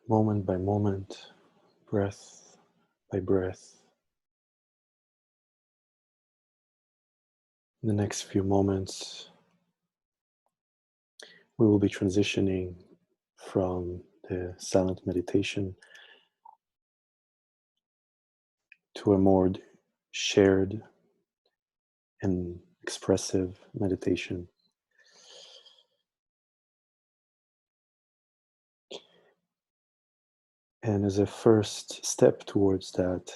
moment by moment, breath by breath. In the next few moments, we will be transitioning from the silent meditation to a more shared and expressive meditation. And as a first step towards that,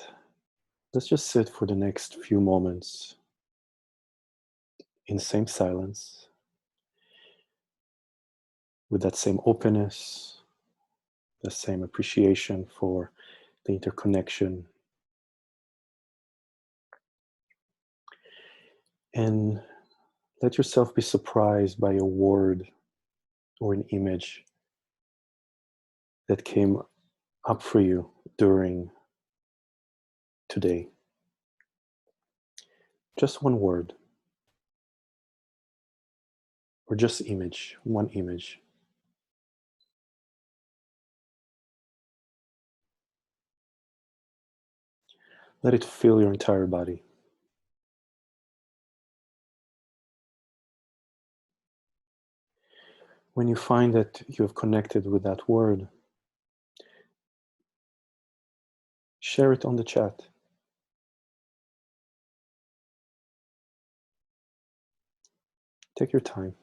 let's just sit for the next few moments in the same silence, with that same openness, the same appreciation for the interconnection. And let yourself be surprised by a word or an image that came up for you during today. Just one word, or just image, one image. Let it fill your entire body. When you find that you have connected with that word, share it on the chat. Take your time.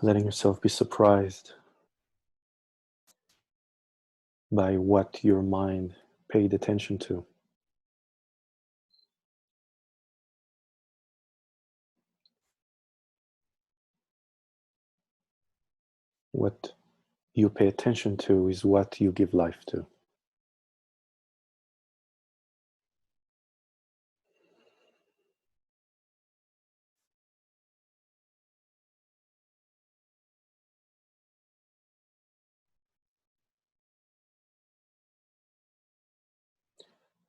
Letting yourself be surprised by what your mind paid attention to. What you pay attention to is what you give life to.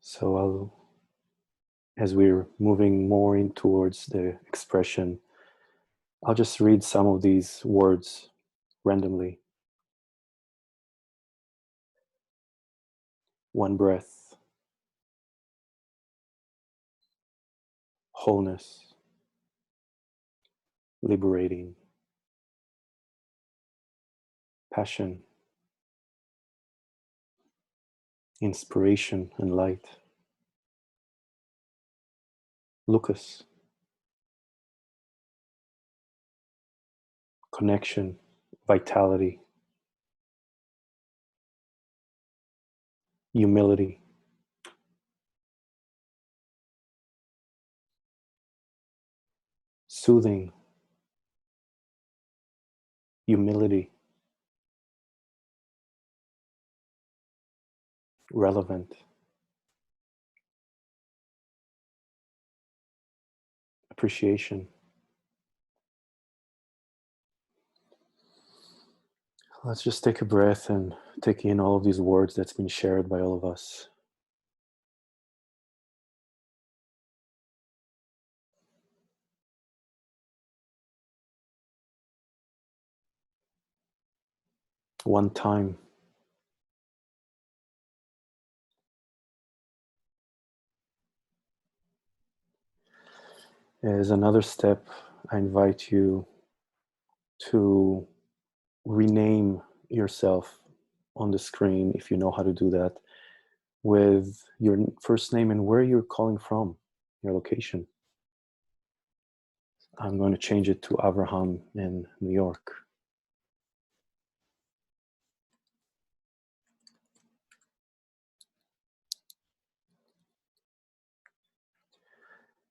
So as we're moving more in towards the expression, I'll just read some of these words randomly. One breath, wholeness, liberating, passion, inspiration and light. Lucas, connection, vitality, humility, soothing, humility, relevant, appreciation. Let's just take a breath and take in all of these words that's been shared by all of us. One time. As another step, I invite you to rename yourself on the screen, if you know how to do that, with your first name and where you're calling from, your location. I'm going to change it to Avraham in New York.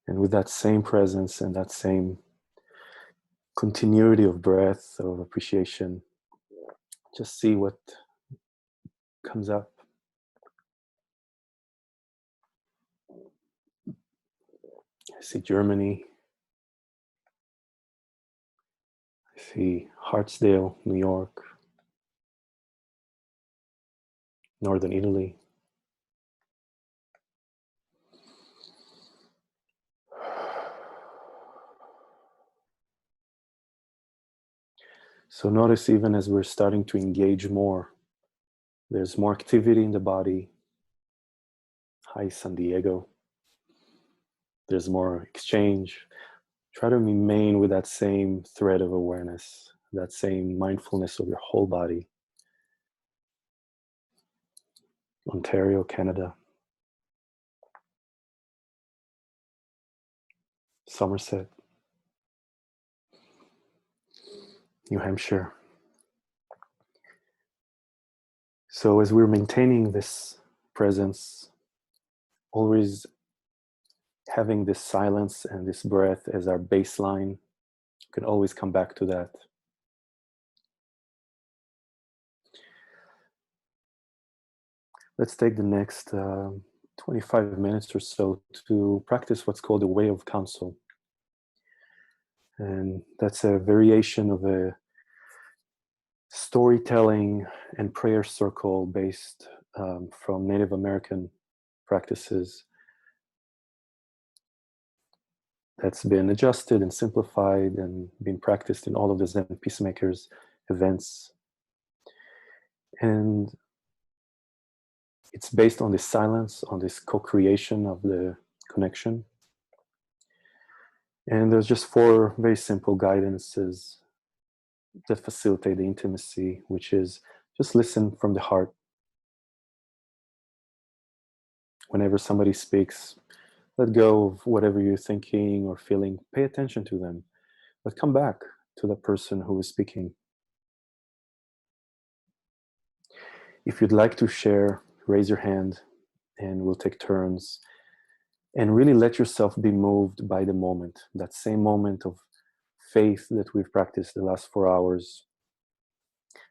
And with that same presence and that same continuity of breath, of appreciation, just see what comes up. see Germany. I see Hartsdale, New York, Northern Italy. So notice even as we're starting to engage more, there's more activity in the body. Hi, San Diego. There's more exchange. Try to remain with that same thread of awareness, that same mindfulness of your whole body. Ontario, Canada. Somerset. New Hampshire. So as we're maintaining this presence, always having this silence and this breath as our baseline, you can always come back to that. Let's take the next 25 minutes or so to practice what's called a way of counsel. And that's a variation of a storytelling and prayer circle based from Native American practices that's been adjusted and simplified and been practiced in all of the Zen Peacemakers events. And it's based on this silence, on this co-creation of the connection. And there's just 4 very simple guidances that facilitate the intimacy, which is just listen from the heart. Whenever somebody speaks, let go of whatever you're thinking or feeling. Pay attention to them, but come back to the person who is speaking. If you'd like to share, raise your hand and we'll take turns. And really let yourself be moved by the moment, that same moment of faith that we've practiced the last 4 hours.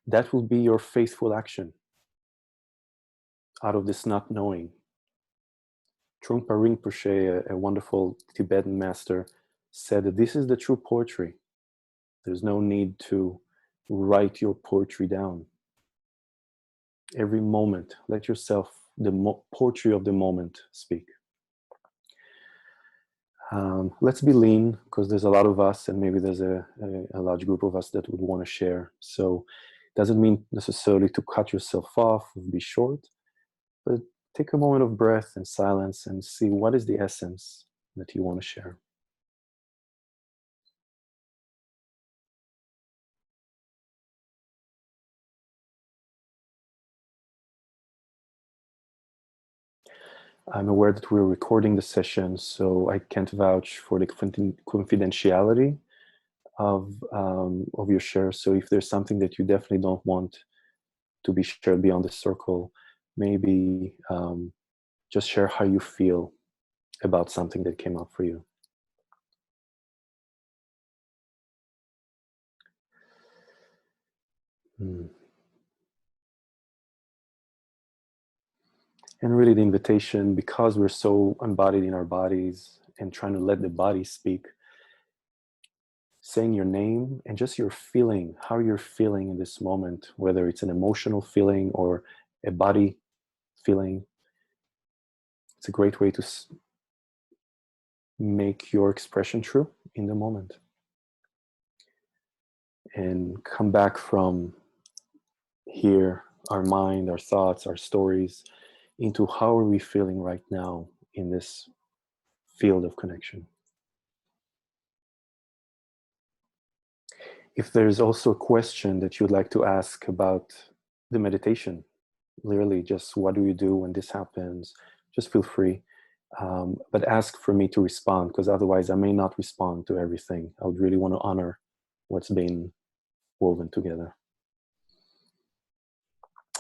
That will be your faithful action out of this not knowing. Trungpa Rinpoche, a wonderful Tibetan master, said that this is the true poetry. There's no need to write your poetry down. Every moment, let yourself, the poetry of the moment, speak. Let's be lean, because there's a lot of us, and maybe there's a large group of us that would want to share. So it doesn't mean necessarily to cut yourself off or be short, but take a moment of breath and silence and see what is the essence that you want to share. I'm aware that we're recording the session, so I can't vouch for the confidentiality of your share. So if there's something that you definitely don't want to be shared beyond the circle, maybe just share how you feel about something that came up for you. And really the invitation, because we're so embodied in our bodies and trying to let the body speak, saying your name and just your feeling, how you're feeling in this moment, whether it's an emotional feeling or a body feeling. It's a great way to make your expression true in the moment. And come back from here, our mind, our thoughts, our stories, into how are we feeling right now in this field of connection. If there's also a question that you'd like to ask about the meditation, literally just what do you do when this happens, just feel free. But ask for me to respond, because otherwise I may not respond to everything. I would really want to honor what's been woven together.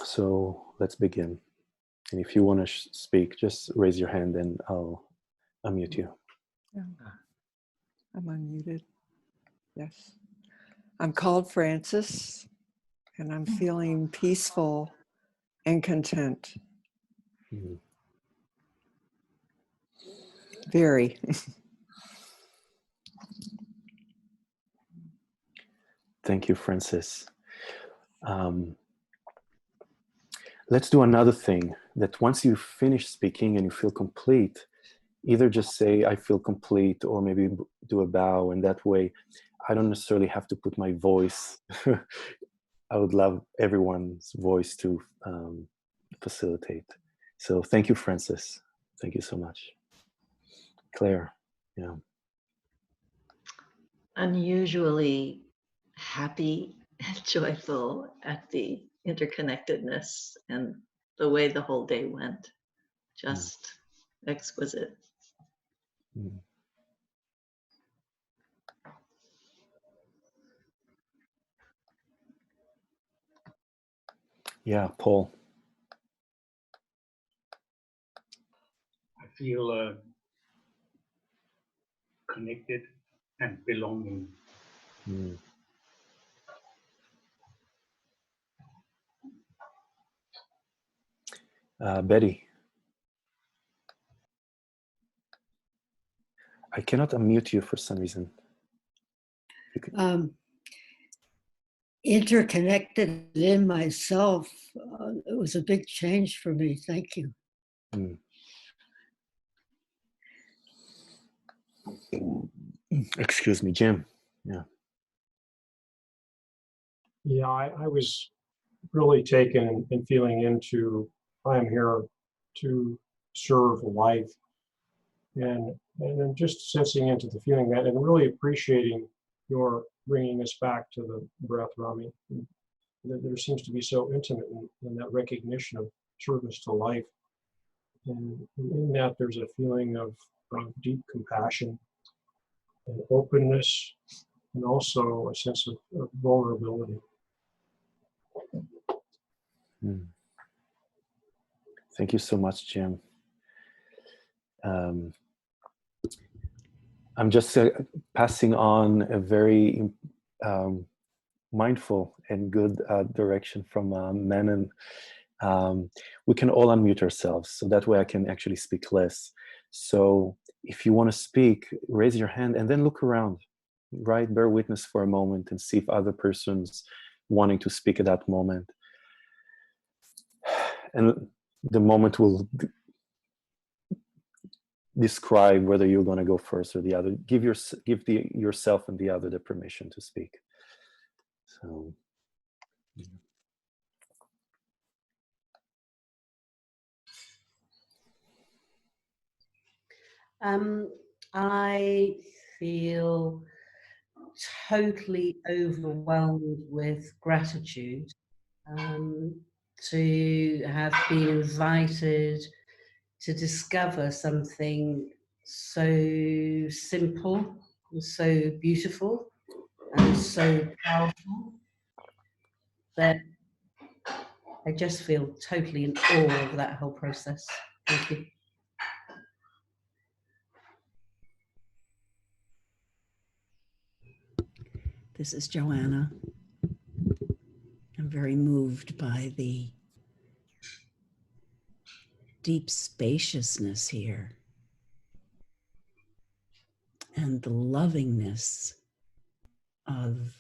So let's begin. And if you want to speak, just raise your hand and I'll unmute you. Yeah. I'm unmuted. Yes. I'm called Francis, and I'm feeling peaceful and content. Mm-hmm. Very. Thank you, Francis. Let's do another thing, that once you finish speaking and you feel complete, either just say, I feel complete, or maybe do a bow, and that way I don't necessarily have to put my voice. I would love everyone's voice to facilitate. So thank you, Francis. Thank you so much. Claire, yeah. Unusually happy and joyful at the interconnectedness and the way the whole day went. Just exquisite. Mm. Yeah, Paul. I feel connected and belonging. Mm. Betty. I cannot unmute you for some reason. Interconnected in myself. It was a big change for me. Thank you. Mm. Excuse me, Jim. Yeah. Yeah, I was really taken and feeling into, I'm here to serve life, and then just sensing into the feeling that, and really appreciating your bringing us back to the breath, Rami. There seems to be so intimate in that recognition of service to life, and in that there's a feeling of deep compassion and openness, and also a sense of vulnerability. Mm. Thank you so much, Jim. I'm just passing on a very mindful and good direction from Manon. We can all unmute ourselves, so that way I can actually speak less. So if you want to speak, raise your hand and then look around, right? Bear witness for a moment and see if other persons wanting to speak at that moment. And the moment will describe whether you're going to go first or the other. Give yourself and the other the permission to speak. So. I feel totally overwhelmed with gratitude to have been invited to discover something so simple, so beautiful, and so powerful that I just feel totally in awe of that whole process. Thank you. This is Joanna. I'm very moved by the deep spaciousness here and the lovingness of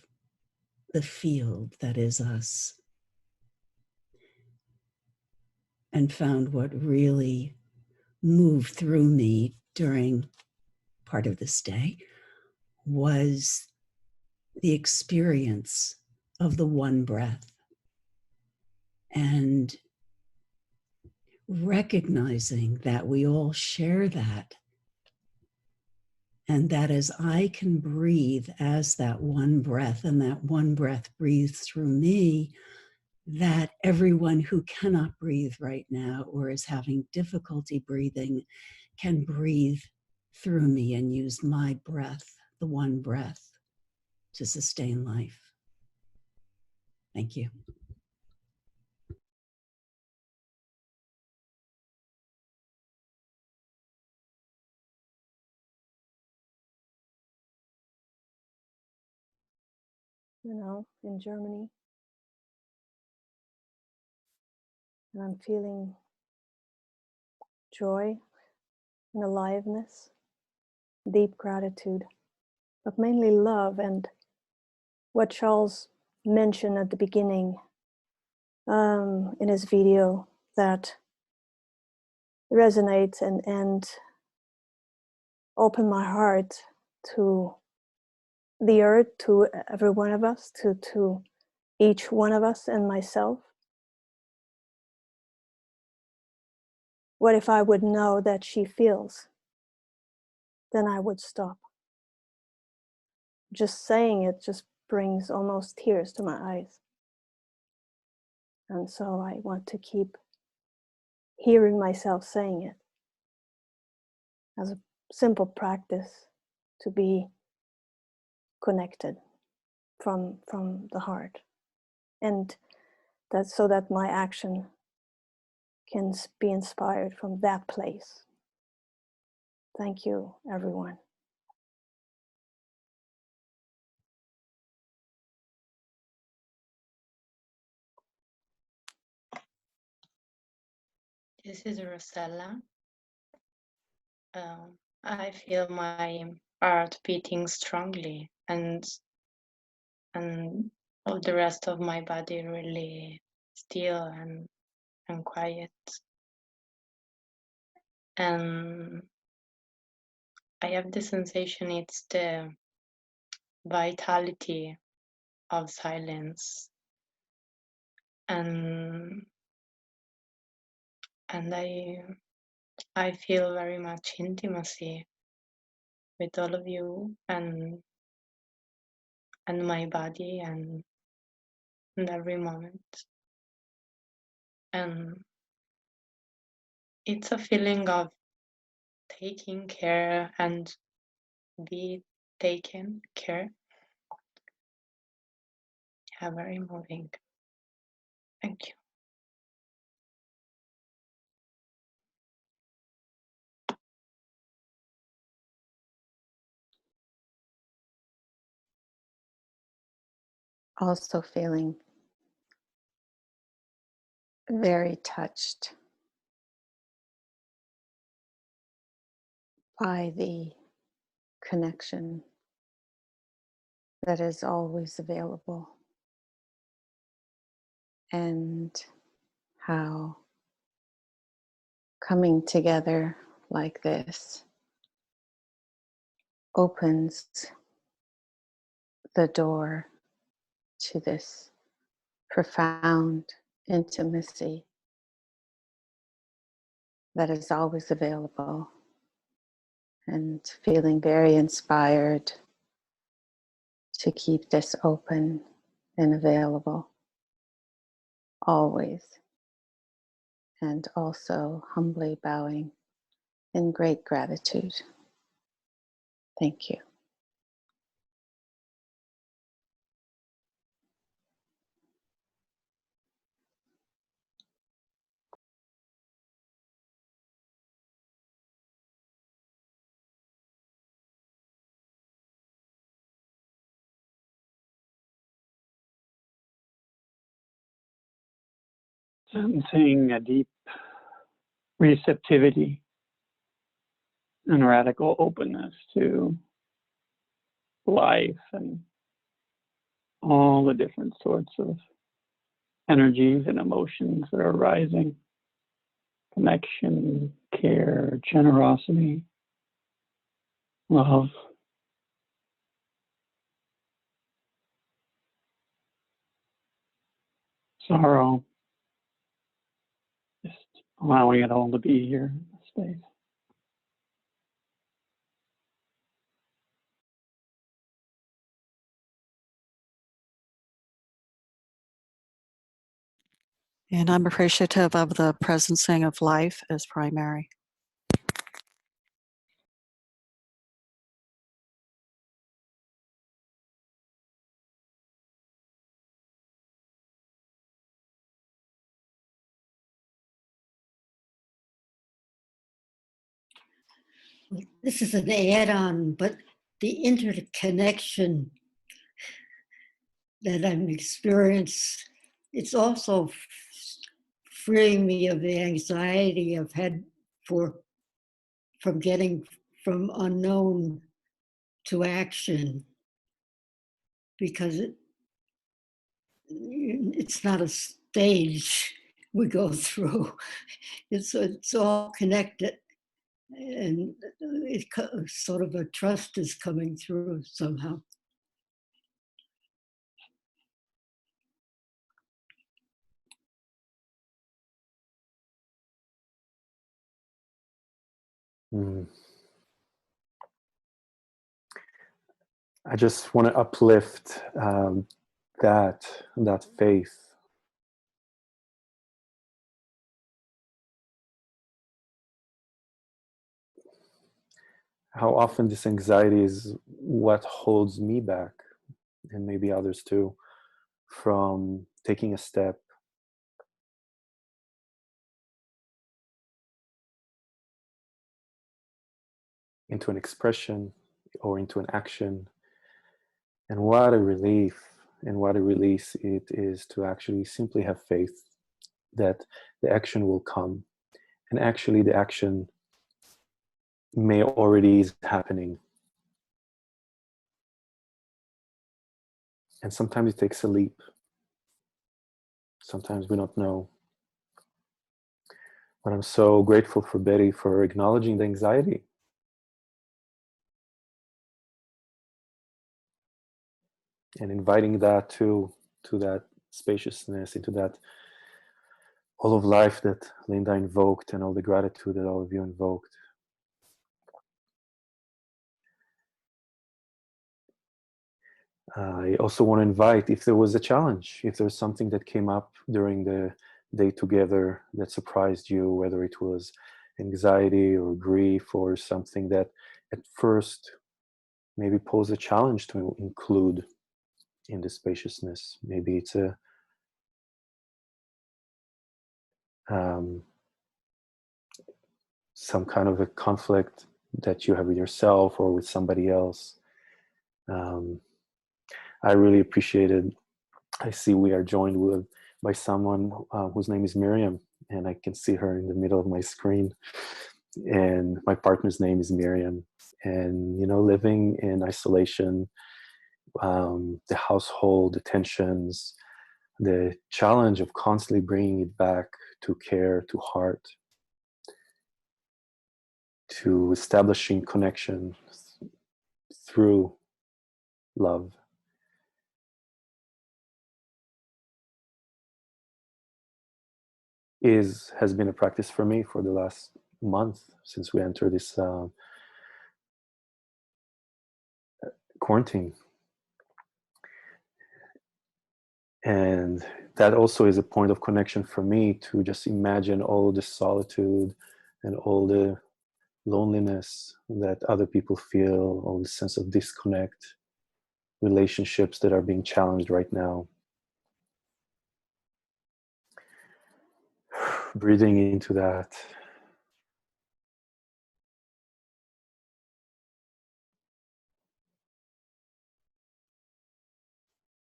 the field that is us, and found what really moved through me during part of this day was the experience of the one breath and recognizing that we all share that, and that as I can breathe as that one breath, and that one breath breathes through me, that everyone who cannot breathe right now or is having difficulty breathing can breathe through me and use my breath, the one breath, to sustain life. Thank you. In Germany. And I'm feeling joy and aliveness, deep gratitude, but mainly love and what Charles mentioned at the beginning in his video that resonates and open my heart to the earth, to every one of us, to each one of us and myself. What if I would know that she feels? Then I would stop. Just saying it just brings almost tears to my eyes. And so I want to keep hearing myself saying it as a simple practice to be connected from the heart. And that's so that my action can be inspired from that place. Thank you, everyone. This is Rosella. I feel my heart beating strongly, and all the rest of my body really still and quiet. And I have the sensation it's the vitality of silence, and I feel very much intimacy with all of you and my body and every moment. And it's a feeling of taking care and be taken care. Yeah, very moving. Thank you. Also feeling very touched by the connection that is always available, and how coming together like this opens the door to this profound intimacy that is always available, and feeling very inspired to keep this open and available always, and also humbly bowing in great gratitude. Thank you. Sensing a deep receptivity and radical openness to life and all the different sorts of energies and emotions that are arising. Connection, care, generosity, love. Sorrow. Just allowing it all to be here in this space. And I'm appreciative of the presencing of life as primary. This is an add-on, but the interconnection that I'm experiencing, it's also freeing me of the anxiety I've had from getting from unknown to action, because it's not a stage we go through. It's all connected, and sort of a trust is coming through somehow. I just want to uplift that faith. How often this anxiety is what holds me back, and maybe others too, from taking a step into an expression or into an action. And what a relief and what a release it is to actually simply have faith that the action will come. And actually the action may already is happening. And sometimes it takes a leap. Sometimes we don't know. But I'm so grateful for Betty for acknowledging the anxiety. And inviting that to that spaciousness, into that all of life that Linda invoked and all the gratitude that all of you invoked. I also want to invite, if there was a challenge, if there was something that came up during the day together that surprised you, whether it was anxiety or grief or something that at first maybe posed a challenge to include in the spaciousness. Maybe it's a some kind of a conflict that you have with yourself or with somebody else. I really appreciated. I see we are joined by someone whose name is Miriam, and I can see her in the middle of my screen. And my partner's name is Miriam. And living in isolation, the household, the tensions, the challenge of constantly bringing it back to care, to heart, to establishing connection through love. Has been a practice for me for the last month since we entered this quarantine. And that also is a point of connection for me, to just imagine all the solitude and all the loneliness that other people feel, all the sense of disconnect, relationships that are being challenged right now. Breathing into that.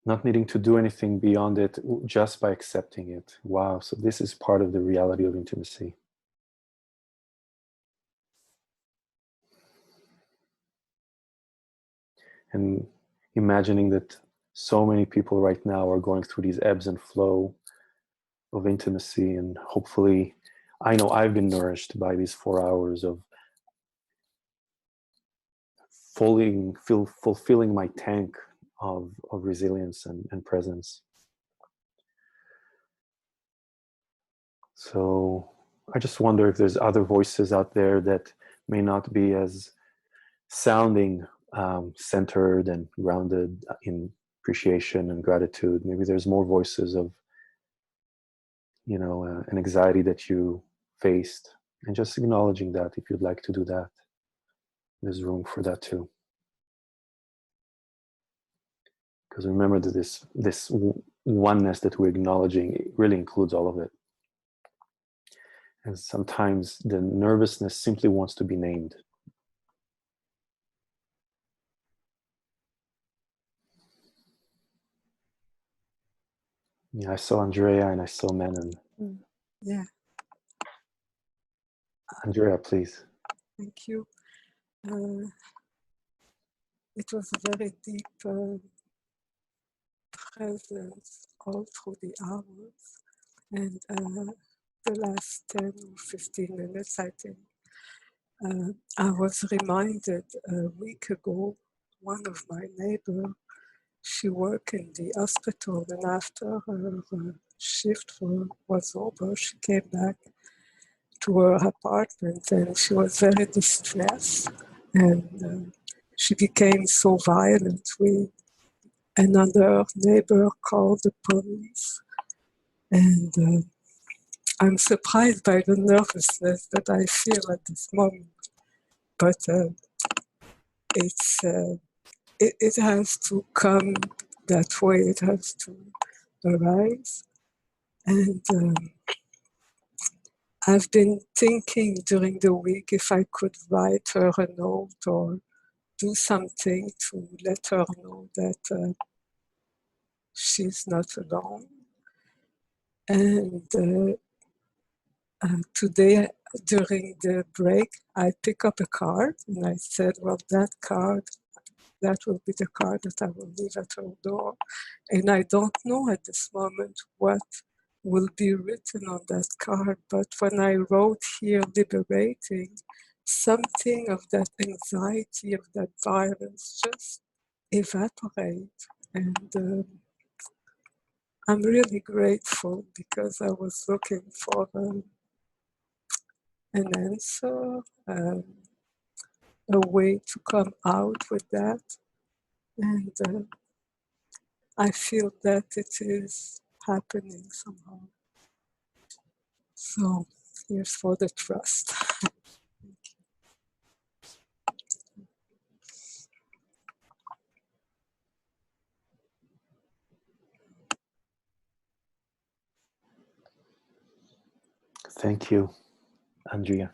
Not needing to do anything beyond it, just by accepting it. Wow, so this is part of the reality of intimacy. And imagining that so many people right now are going through these ebbs and flow of intimacy, and hopefully, I know I've been nourished by these 4 hours of fulfilling my tank of resilience and presence. So I just wonder if there's other voices out there that may not be as sounding centered and grounded in appreciation and gratitude. Maybe there's more voices of an anxiety that you faced, and just acknowledging that. If you'd like to do that, there's room for that too. Because remember that this oneness that we're acknowledging, it really includes all of it. And sometimes the nervousness simply wants to be named. Yeah, I saw Andrea and I saw Menon. Yeah, Andrea, please. thank you. It was a very deep presence all through the hours. And the last 10 or 15 minutes, I think, I was reminded a week ago, one of my neighbors, she worked in the hospital, and after her shift was over, she came back to her apartment, and she was very distressed, and she became so violent. Another neighbor called the police, and I'm surprised by the nervousness that I feel at this moment, but it has to come that way. It has to arise, and I've been thinking during the week if I could write her a note or do something to let her know that she's not alone. And today, during the break, I pick up a card and I said, well, that will be the card that I will leave at her door. And I don't know at this moment what will be written on that card, but when I wrote here liberating, something of that anxiety, of that violence just evaporate. And I'm really grateful because I was looking for an answer, a way to come out with that. And I feel that it is happening somehow. So here's for the trust. Thank you, Andrea,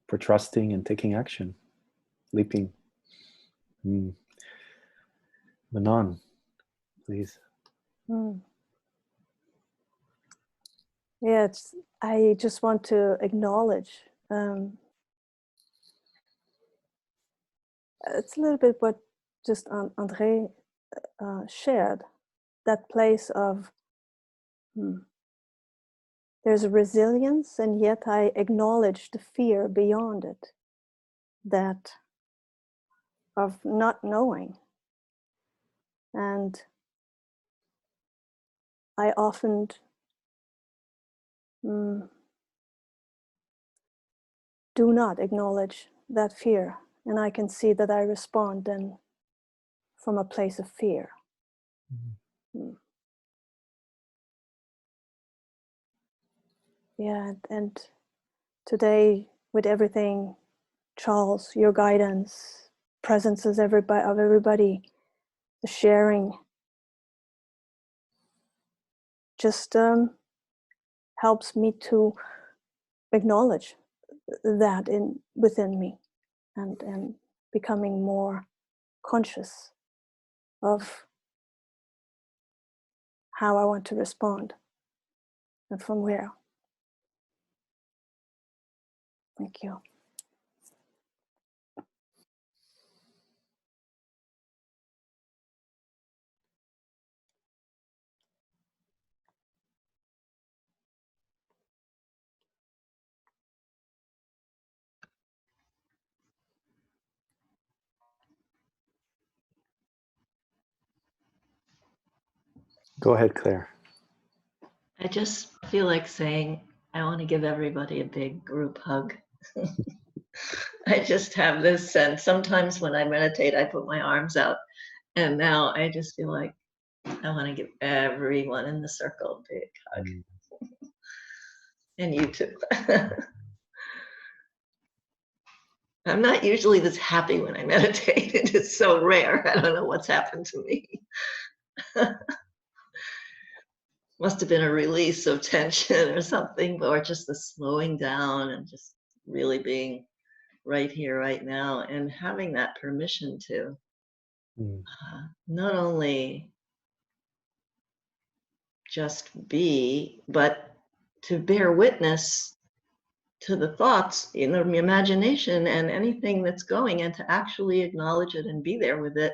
for trusting and taking action, leaping. Manon, please. Yeah, I just want to acknowledge. It's a little bit what just André shared. That place of there's a resilience, and yet I acknowledge the fear beyond it, that of not knowing. And I often do not acknowledge that fear, and I can see that I respond then from a place of fear. Yeah, and today with everything, Charles, your guidance, presences of everybody, the sharing, just helps me to acknowledge that within me, and becoming more conscious of how I want to respond and from where. Thank you. Go ahead, Claire. I just feel like saying, I want to give everybody a big group hug. I just have this sense. Sometimes when I meditate, I put my arms out, and now I just feel like I want to give everyone in the circle a big hug. And you too. I'm not usually this happy when I meditate. It is so rare. I don't know what's happened to me. Must have been a release of tension or something, or just the slowing down and just really being right here, right now, and having that permission to not only just be, but to bear witness to the thoughts in the imagination and anything that's going, and to actually acknowledge it and be there with it,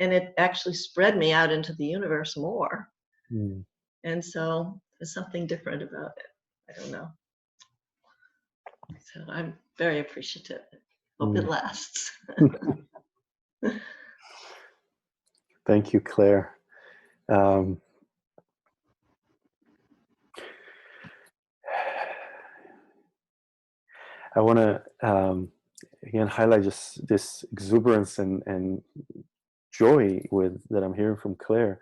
and it actually spread me out into the universe more. Mm. And so there's something different about it. I don't know. So I'm very appreciative. Hope it lasts. Thank you, Claire. I want to again highlight just this exuberance and joy that I'm hearing from Claire,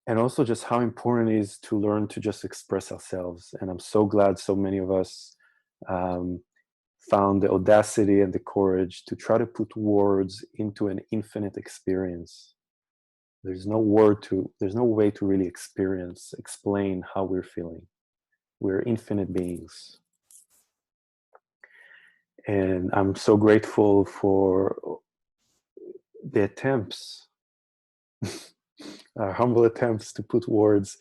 and also just how important it is to learn to just express ourselves. And I'm so glad so many of us found the audacity and the courage to try to put words into an infinite experience. There's no way to really explain how we're feeling. We're infinite beings. And I'm so grateful for the attempts, our humble attempts to put words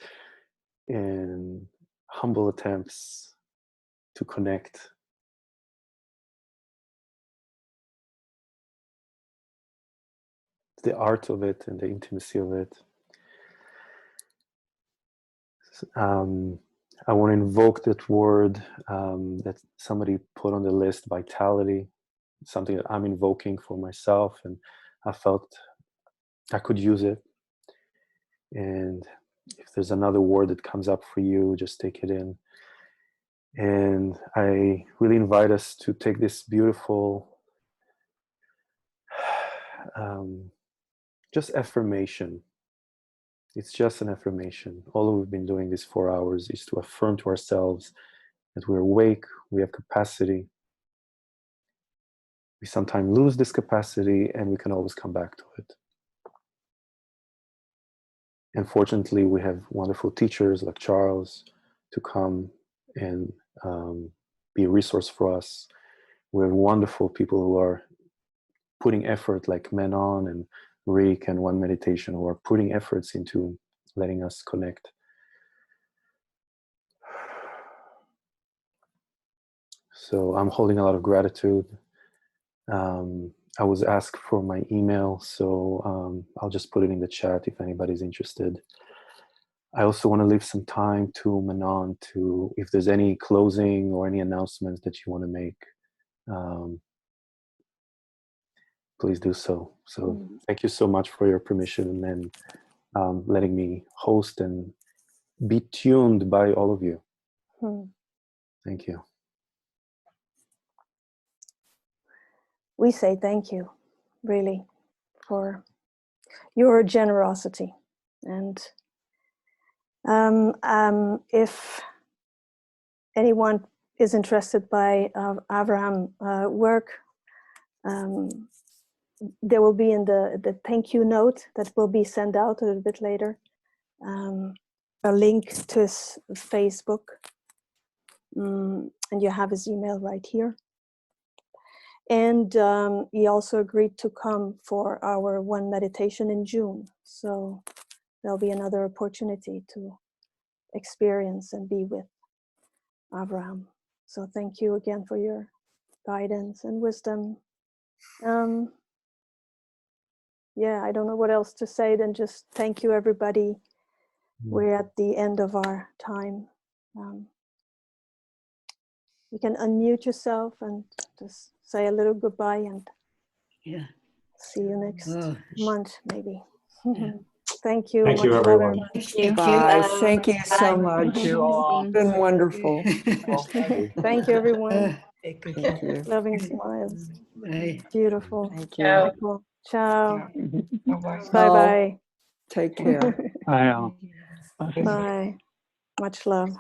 and humble attempts to connect. The art of it and the intimacy of it. I want to invoke that word that somebody put on the list, vitality. It's something that I'm invoking for myself, and I felt I could use it. And if there's another word that comes up for you, just take it in. And I really invite us to take this beautiful just affirmation. It's just an affirmation. All we've been doing these 4 hours is to affirm to ourselves that we're awake, we have capacity. We sometimes lose this capacity, and we can always come back to it. And fortunately, we have wonderful teachers like Charles to come and be a resource for us. We have wonderful people who are putting effort, like Menon and Rick and One Meditation, who are putting efforts into letting us connect. So I'm holding a lot of gratitude. I was asked for my email, so I'll just put it in the chat if anybody's interested. I also want to leave some time to Manon to, if there's any closing or any announcements that you want to make, please do so. So thank you so much for your permission and letting me host and be tuned by all of you. Thank you. We say thank you, really, for your generosity. And if anyone is interested by Avraham work, there will be in the thank you note that will be sent out a little bit later, a link to his Facebook, and you have his email right here. And he also agreed to come for our one meditation in June. So there'll be another opportunity to experience and be with Avraham. So thank you again for your guidance and wisdom. Yeah, I don't know what else to say than just thank you, everybody. We're at the end of our time. You can unmute yourself and just say a little goodbye and see you next month, maybe. Thank you. Thank you, Much everyone. love. Thank you. Bye. Thank you so much. You all. It's been wonderful. Thank you, everyone. Thank you. Loving smiles. Bye. Beautiful. Thank you. Beautiful. Ciao. Bye-bye. Bye-bye. Take care. Bye. Bye. Much love.